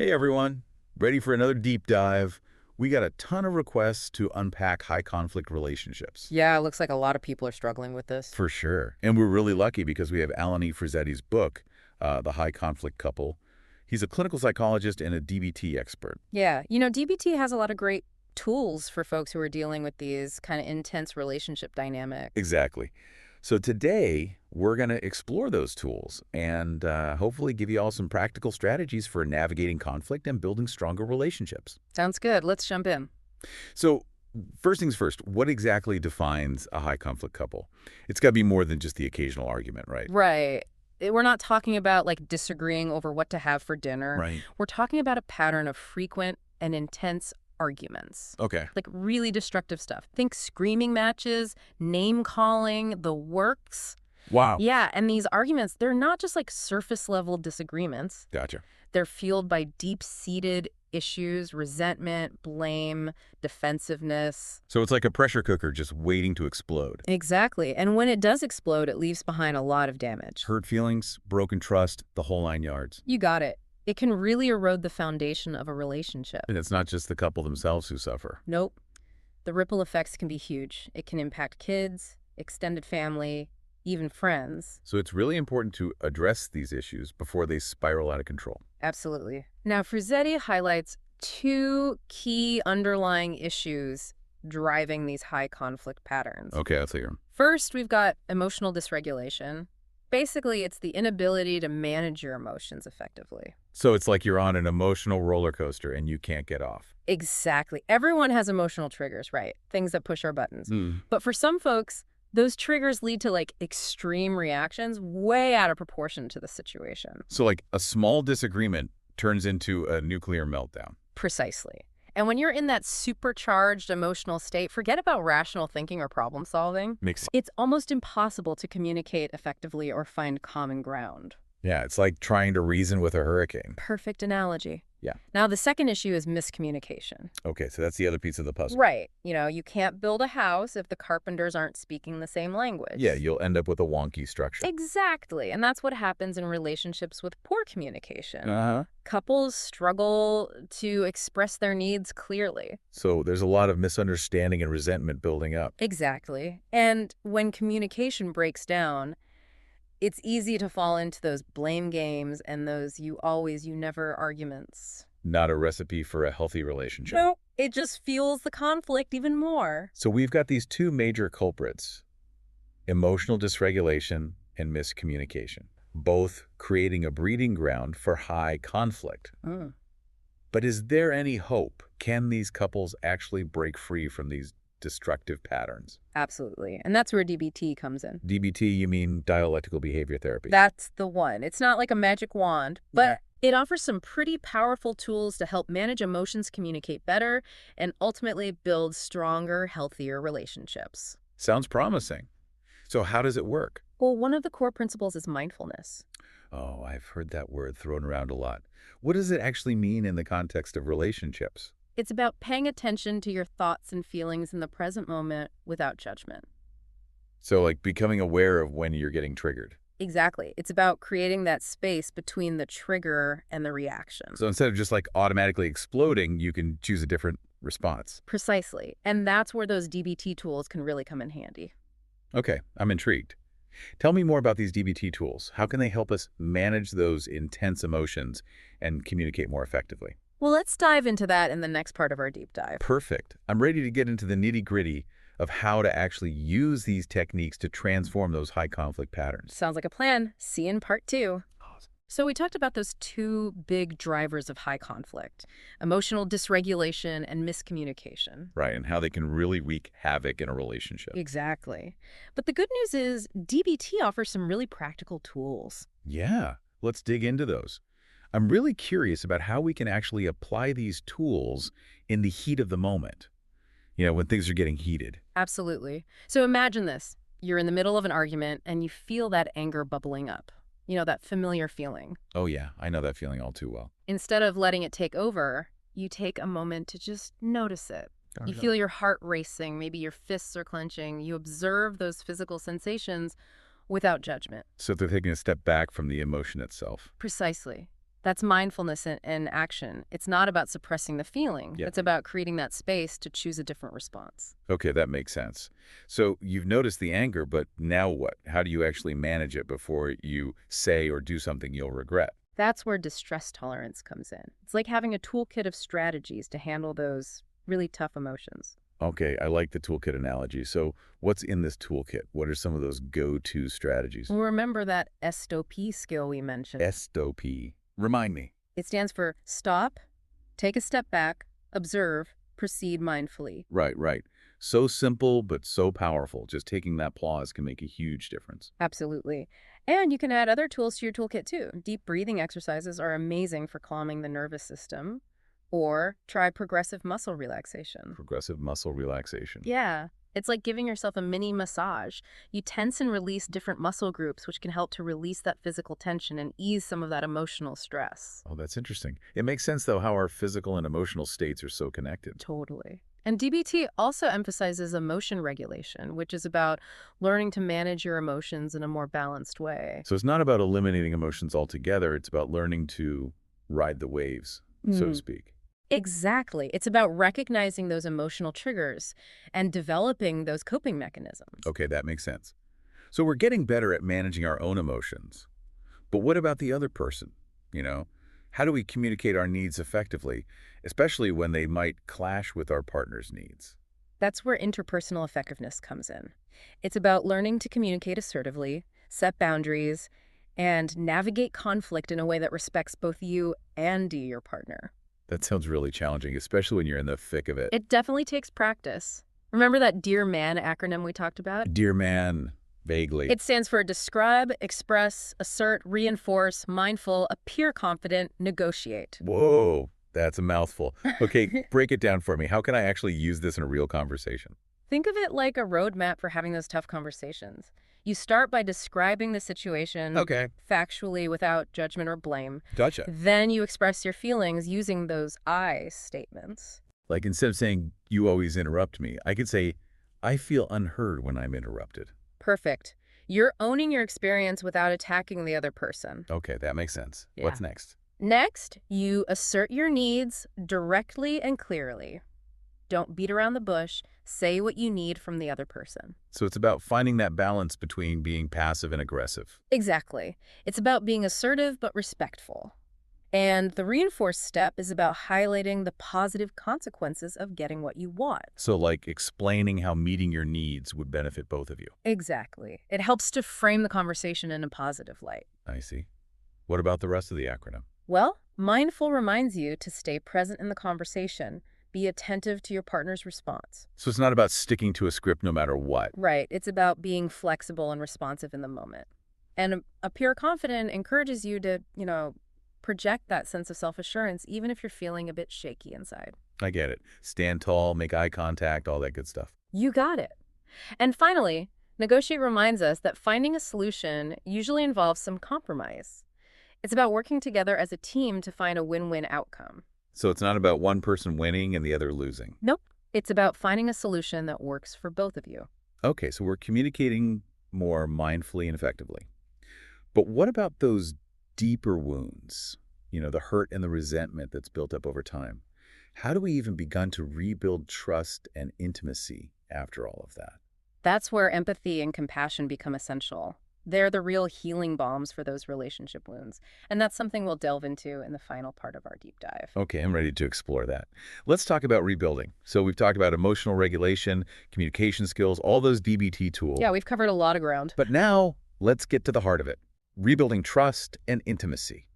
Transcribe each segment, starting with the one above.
Hey everyone, ready for another deep dive? We got a ton of requests to unpack high conflict relationships. Yeah, it looks like a lot of people are struggling with this. For sure. And we're really lucky because we have Alan E. Fruzzetti's book, The High Conflict Couple. He's a clinical psychologist and a DBT expert. Yeah, DBT has a lot of great tools for folks who are dealing with these kind of intense relationship dynamics. Exactly. So today, we're going to explore those tools and hopefully give you all some practical strategies for navigating conflict and building stronger relationships. Sounds good. Let's jump in. So first things first, what exactly defines a high conflict couple? It's got to be more than just the occasional argument, right? Right. We're not talking about like disagreeing over what to have for dinner. Right. We're talking about a pattern of frequent and intense arguments. Okay. Like really destructive stuff. Think screaming matches, name calling, the works. Wow. Yeah, and these arguments, they're not just like surface level disagreements. Gotcha. They're fueled by deep-seated issues, resentment, blame, defensiveness. So it's like a pressure cooker just waiting to explode. Exactly. And when it does explode, it leaves behind a lot of damage. Hurt feelings, broken trust, the whole 9 yards. You got it. It can really erode the foundation of a relationship. And it's not just the couple themselves who suffer. Nope. The ripple effects can be huge. It can impact kids, extended family, even friends. So it's really important to address these issues before they spiral out of control. Absolutely. Now, Fruzzetti highlights two key underlying issues driving these high conflict patterns. Okay, let's hear 'em. First, we've got emotional dysregulation. Basically, it's the inability to manage your emotions effectively. So it's like you're on an emotional roller coaster and you can't get off. Exactly. Everyone has emotional triggers, right? Things that push our buttons. Mm. But for some folks, those triggers lead to like extreme reactions way out of proportion to the situation. So like a small disagreement turns into a nuclear meltdown. Precisely. And when you're in that supercharged emotional state, forget about rational thinking or problem solving. Makes It's almost impossible to communicate effectively or find common ground. Yeah, it's like trying to reason with a hurricane. Perfect analogy. Yeah. Now, the second issue is miscommunication. Okay, so that's the other piece of the puzzle. Right. You can't build a house if the carpenters aren't speaking the same language. Yeah, you'll end up with a wonky structure. Exactly. And that's what happens in relationships with poor communication. Uh-huh. Couples struggle to express their needs clearly. So there's a lot of misunderstanding and resentment building up. Exactly. And when communication breaks down, it's easy to fall into those blame games and those you always, you never arguments. Not a recipe for a healthy relationship. No, it just fuels the conflict even more. So we've got these two major culprits, emotional dysregulation and miscommunication, both creating a breeding ground for high conflict. Mm. But is there any hope? Can these couples actually break free from these destructive patterns? Absolutely. And that's where DBT comes in. DBT, you mean dialectical behavior therapy? That's the one. It's not like a magic wand, but it offers some pretty powerful tools to help manage emotions, communicate better, and ultimately build stronger, healthier relationships. Sounds promising. So how does it work? Well, one of the core principles is mindfulness. Oh, I've heard that word thrown around a lot. What does it actually mean in the context of relationships? It's about paying attention to your thoughts and feelings in the present moment without judgment. So like becoming aware of when you're getting triggered. Exactly. It's about creating that space between the trigger and the reaction. So instead of just like automatically exploding, you can choose a different response. Precisely. And that's where those DBT tools can really come in handy. Okay, I'm intrigued. Tell me more about these DBT tools. How can they help us manage those intense emotions and communicate more effectively? Well, let's dive into that in the next part of our deep dive. Perfect. I'm ready to get into the nitty-gritty of how to actually use these techniques to transform those high conflict patterns. Sounds like a plan. See you in part 2. Awesome. So we talked about those two big drivers of high conflict, emotional dysregulation and miscommunication. Right, and how they can really wreak havoc in a relationship. Exactly. But the good news is DBT offers some really practical tools. Yeah, let's dig into those. I'm really curious about how we can actually apply these tools in the heat of the moment. When things are getting heated. Absolutely. So imagine this. You're in the middle of an argument and you feel that anger bubbling up. That familiar feeling. Oh yeah, I know that feeling all too well. Instead of letting it take over, you take a moment to just notice it. You feel your heart racing, maybe your fists are clenching. You observe those physical sensations without judgment. So they're taking a step back from the emotion itself. Precisely. That's mindfulness in action. It's not about suppressing the feeling. Yeah. It's about creating that space to choose a different response. Okay, that makes sense. So you've noticed the anger, but now what? How do you actually manage it before you say or do something you'll regret? That's where distress tolerance comes in. It's like having a toolkit of strategies to handle those really tough emotions. Okay, I like the toolkit analogy. So what's in this toolkit? What are some of those go-to strategies? Well, remember that SOP skill we mentioned. SOP. Remind me. It stands for stop, take a step back, observe, proceed mindfully. Right, right. So simple, but so powerful. Just taking that pause can make a huge difference. Absolutely. And you can add other tools to your toolkit too. Deep breathing exercises are amazing for calming the nervous system. Or try progressive muscle relaxation. Progressive muscle relaxation. Yeah, it's like giving yourself a mini massage. You tense and release different muscle groups, which can help to release that physical tension and ease some of that emotional stress. Oh, that's interesting. It makes sense, though, how our physical and emotional states are so connected. Totally. And DBT also emphasizes emotion regulation, which is about learning to manage your emotions in a more balanced way. So it's not about eliminating emotions altogether. It's about learning to ride the waves, so to speak. Exactly. It's about recognizing those emotional triggers and developing those coping mechanisms. Okay, that makes sense. So we're getting better at managing our own emotions. But what about the other person? You know, how do we communicate our needs effectively, especially when they might clash with our partner's needs? That's where interpersonal effectiveness comes in. It's about learning to communicate assertively, set boundaries, and navigate conflict in a way that respects both you and your partner. That sounds really challenging, especially when you're in the thick of it. It definitely takes practice. Remember that Dear Man acronym we talked about? Dear man, vaguely. It stands for describe, express, assert, reinforce, mindful, appear confident, negotiate. Whoa, that's a mouthful. Okay, break it down for me. How can I actually use this in a real conversation? Think of it like a roadmap for having those tough conversations. You start by describing the situation Okay, factually without judgment or blame. gotcha. Then you express your feelings using those I statements. Like instead of saying, you always interrupt me, I could say, I feel unheard when I'm interrupted. Perfect. You're owning your experience without attacking the other person. Okay, that makes sense. Yeah. What's next? Next, you assert your needs directly and clearly. Don't beat around the bush. Say what you need from the other person. So it's about finding that balance between being passive and aggressive. Exactly. It's about being assertive but respectful. And the reinforced step is about highlighting the positive consequences of getting what you want. So like explaining how meeting your needs would benefit both of you. Exactly. It helps to frame the conversation in a positive light. I see. What about the rest of the acronym? Well, mindful reminds you to stay present in the conversation. Be attentive to your partner's response. So it's not about sticking to a script no matter what. Right. It's about being flexible and responsive in the moment. And appear confident encourages you to, project that sense of self-assurance even if you're feeling a bit shaky inside. I get it. Stand tall, make eye contact, all that good stuff. You got it. And finally, negotiate reminds us that finding a solution usually involves some compromise. It's about working together as a team to find a win-win outcome. So it's not about one person winning and the other losing. Nope. It's about finding a solution that works for both of you. Okay, so we're communicating more mindfully and effectively. But what about those deeper wounds? The hurt and the resentment that's built up over time. How do we even begin to rebuild trust and intimacy after all of that? That's where empathy and compassion become essential. They're the real healing balms for those relationship wounds. And that's something we'll delve into in the final part of our deep dive. Okay, I'm ready to explore that. Let's talk about rebuilding. So we've talked about emotional regulation, communication skills, all those DBT tools. Yeah, we've covered a lot of ground. But now let's get to the heart of it. Rebuilding trust and intimacy.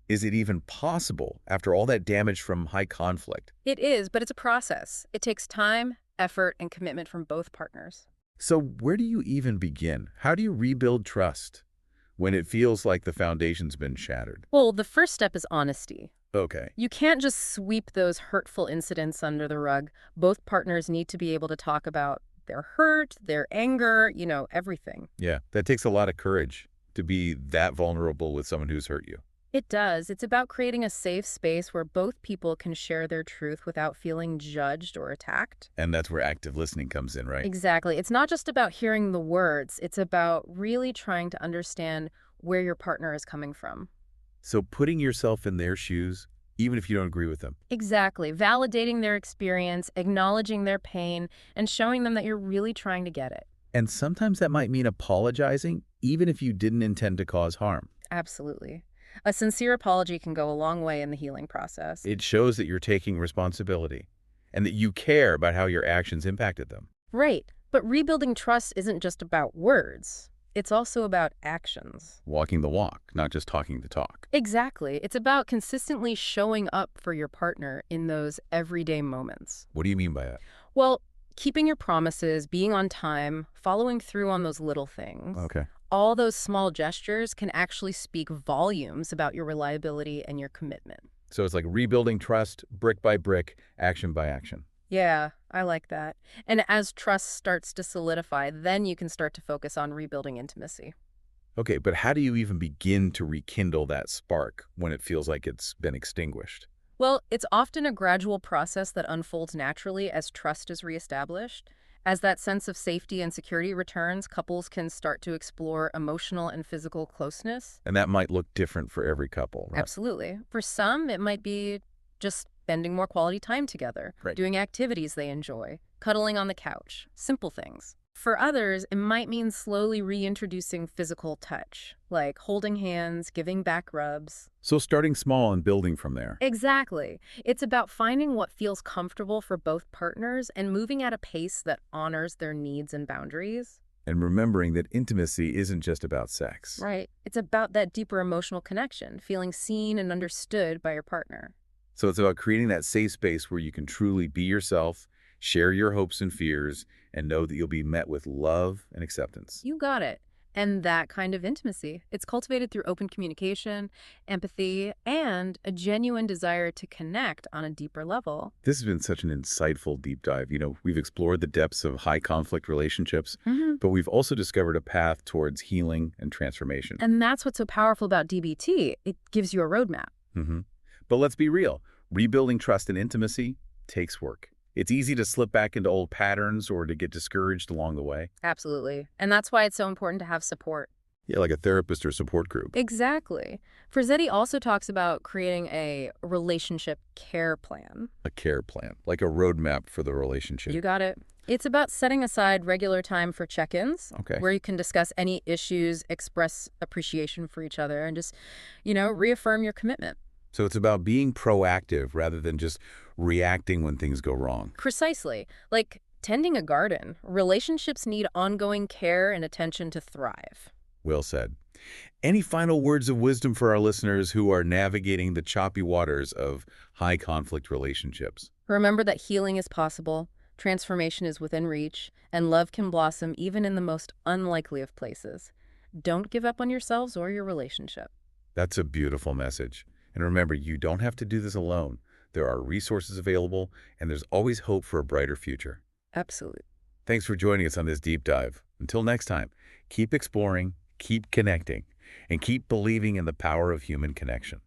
Is it even possible after all that damage from high conflict? It is, but it's a process. It takes time, effort, and commitment from both partners. So where do you even begin? How do you rebuild trust when it feels like the foundation's been shattered? Well, the first step is honesty. Okay. You can't just sweep those hurtful incidents under the rug. Both partners need to be able to talk about their hurt, their anger, everything. Yeah, that takes a lot of courage to be that vulnerable with someone who's hurt you. It does. It's about creating a safe space where both people can share their truth without feeling judged or attacked. And that's where active listening comes in, right? Exactly. It's not just about hearing the words. It's about really trying to understand where your partner is coming from. So putting yourself in their shoes, even if you don't agree with them. Exactly. Validating their experience, acknowledging their pain, and showing them that you're really trying to get it. And sometimes that might mean apologizing, even if you didn't intend to cause harm. Absolutely. A sincere apology can go a long way in the healing process. It shows that you're taking responsibility and that you care about how your actions impacted them. Right. But rebuilding trust isn't just about words. It's also about actions. Walking the walk, not just talking the talk. Exactly. It's about consistently showing up for your partner in those everyday moments. What do you mean by that? Well, keeping your promises, being on time, following through on those little things. Okay. All those small gestures can actually speak volumes about your reliability and your commitment. So it's like rebuilding trust, brick by brick, action by action. Yeah, I like that. And as trust starts to solidify, then you can start to focus on rebuilding intimacy. Okay, but how do you even begin to rekindle that spark when it feels like it's been extinguished? Well, it's often a gradual process that unfolds naturally as trust is reestablished. As that sense of safety and security returns, couples can start to explore emotional and physical closeness. And that might look different for every couple, right? Absolutely. For some, it might be just spending more quality time together, Right. doing activities they enjoy, cuddling on the couch, simple things. For others, it might mean slowly reintroducing physical touch, like holding hands, giving back rubs. So starting small and building from there. Exactly. It's about finding what feels comfortable for both partners and moving at a pace that honors their needs and boundaries. And remembering that intimacy isn't just about sex. Right. It's about that deeper emotional connection, feeling seen and understood by your partner. So it's about creating that safe space where you can truly be yourself, share your hopes and fears, and know that you'll be met with love and acceptance. You got it. And that kind of intimacy, it's cultivated through open communication, empathy, and a genuine desire to connect on a deeper level. This has been such an insightful deep dive. We've explored the depths of high conflict relationships, hmm but we've also discovered a path towards healing and transformation. And that's what's so powerful about DBT. It gives you a roadmap. hmm But let's be real. Rebuilding trust and intimacy takes work. It's easy to slip back into old patterns or to get discouraged along the way. Absolutely. And that's why it's so important to have support. Yeah, like a therapist or support group. Exactly. Fruzzetti also talks about creating a relationship care plan. A care plan, like a roadmap for the relationship. You got it. It's about setting aside regular time for check-ins, Okay. where you can discuss any issues, express appreciation for each other, and just, reaffirm your commitment. So it's about being proactive rather than just reacting when things go wrong. Precisely. Like tending a garden, relationships need ongoing care and attention to thrive. Well said. Any final words of wisdom for our listeners who are navigating the choppy waters of high conflict relationships? Remember that healing is possible, transformation is within reach, and love can blossom even in the most unlikely of places. Don't give up on yourselves or your relationship. That's a beautiful message. And remember, you don't have to do this alone. There are resources available, and there's always hope for a brighter future. Absolutely. Thanks for joining us on this deep dive. Until next time, keep exploring, keep connecting, and keep believing in the power of human connection.